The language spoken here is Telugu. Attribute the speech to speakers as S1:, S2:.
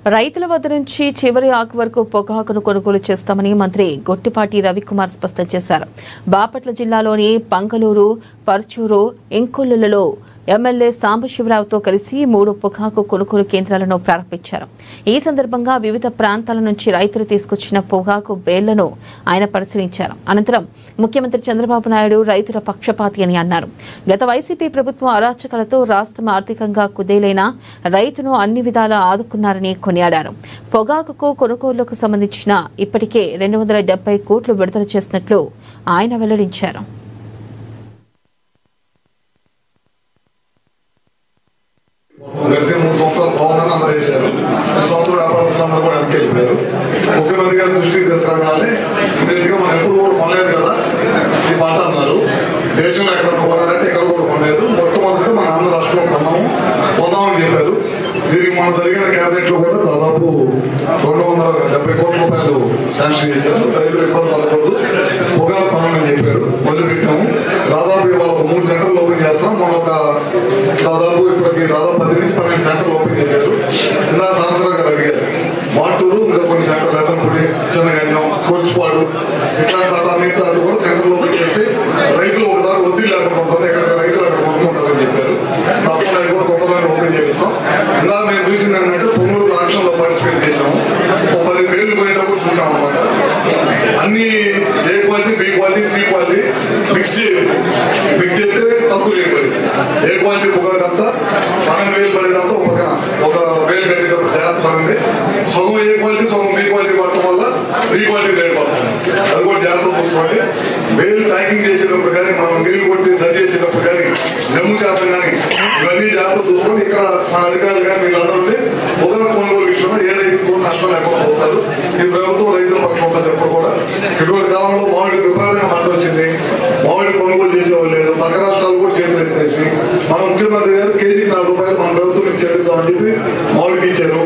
S1: రైతుల వద్ద నుంచి చివరి ఆకు వరకు పొగాకును కొనుగోలు చేస్తామని మంత్రి గొట్టిపాటి రవికుమార్ స్పష్టం చేశారు. బాపట్ల జిల్లాలోని పంగలూరు, పర్చూరు, ఇంకొల్లులలో ఎమ్మెల్యే సాంబశివరావుతో కలిసి 3 పొగాకు కొనుగోలు కేంద్రాలను ప్రారంభించారు. ఈ సందర్భంగా వివిధ ప్రాంతాల నుంచి రైతులు తీసుకొచ్చిన పొగాకు బేళ్లను ఆయన పరిశీలించారు. అనంతరం ముఖ్యమంత్రి చంద్రబాబు నాయుడు రైతుల పక్షపాతి అని అన్నారు. గత వైసీపీ ప్రభుత్వం అరాచకాలతో రాష్ట్రం ఆర్థికంగా కుదేలైన రైతును అన్ని విధాలా ఆదుకున్నారని కొనియాడారు. పొగాకు కొనుగోలుకు సంబంధించిన ఇప్పటికే 270 కోట్లు విడుదల చేసినట్లు ఆయన వెల్లడించారు.
S2: గడిచిన 3 సంవత్సరాలు బాగుందని అందరూ చేశారు. ఈ సంవత్సరం వ్యాపారస్తులందరూ కూడా వెనక్కి వెళ్ళిపోయారు. ముఖ్యమంత్రి గారి దృష్టికి తీసుకురాగానే ఇమీడియట్గా మనం ఎప్పుడు కూడా కొనలేదు కదా ఈ పంట అన్నారు. దేశంలో ఎక్కడ కొనాలంటే ఎక్కడ కూడా కొనలేదు. మొట్టమొదటిగా మన ఆంధ్ర రాష్ట్రంలో కొందామని చెప్పారు. దీనికి మనం జరిగిన క్యాబినెట్ లో కూడా దాదాపు 270 కోట్ల రూపాయలు శాంక్షన్ చేశారు. రైతులు ఇబ్బంది పడకూడదు, పొగాకు కొనాలని చెప్పాడు. మొదలుపెట్టాము. దాదాపు ఇవాళ 3 సెంటర్లు ఓపెన్ చేస్తాం. మనం దాదాపు ఇప్పటికి 10 నుంచి 12 సెంటర్లు ఓపెన్ చేశారు. ఇలా సంవత్సరాలు గారు అడిగారు. మాటూరు ఇంకా కొన్ని సెంటర్లు, ఎత్తనపూడి, చిన్నగంజం, కోర్చుపాడు ఇట్లాంటి సెంటర్లు కూడా సెంటర్లు ఓపెన్ చేస్తే రైతులు ఒకసారి ఒత్తిడి లేకుండా ఉంటుంది. ఎక్కడ రైతులు అక్కడ కొనుక్కుంటారని చెప్పారు. తప్పకుండా కూడా కొత్తలో ఓపెన్ చేపిస్తాం. ఇలా మేము చూసింది ఏంటంటే పొంగూరు ఆక్షన్లో పార్టిసిపేట్ చేసాము. 10 వేలు కొనేటప్పుడు చూసాం అనమాట. అన్ని A quality, B quality, C quality mix చేస్తే తక్కువ చేయబడింది. ఏ క్వాలిటీ పొగాకు అంతా 12,000 పడేదంతా ఒక వేలు కట్టేటప్పుడు జాగ్రత్త పడింది. సగం ఏ క్వాలిటీ, సగం బి క్వాలిటీ పడటం వల్ల బి క్వాలిటీ రేట్ పడుతుంది. అది కూడా జాగ్రత్త చూసుకోండి. వేలు ప్యాకింగ్ చేసేటప్పుడు కానీ, మనం నీళ్లు కొట్టి సరి చేసేటప్పుడు కానీ, నెమ్ము శాతం కానీ ఇవన్నీ జాగ్రత్త చూసుకోండి. ఇక్కడ మన అధికారులు కానీ వీళ్ళందరూ పొగాకు కొనుగోలు విషయంలో ఏ రైతులు కూడా నష్టం లేకుండా పోతారు. ఈ ప్రభుత్వం రైతుల పక్కన ఉంటుంది ఎప్పుడు కూడా. ఇటువంటి కాలంలో మామిడి విపరీతంగా పంట వచ్చింది. మామిడి కొనుగోలు చేసేవాళ్ళు లేదు. పక్క రాష్ట్రాలు కూడా చేతులు ఎత్తేసి మన ముఖ్యమంత్రి గారు కేజీకి 4 రూపాయలు మన ప్రభుత్వం నుంచి చెల్లిద్దామని చెప్పి మామిడికి ఇచ్చారు.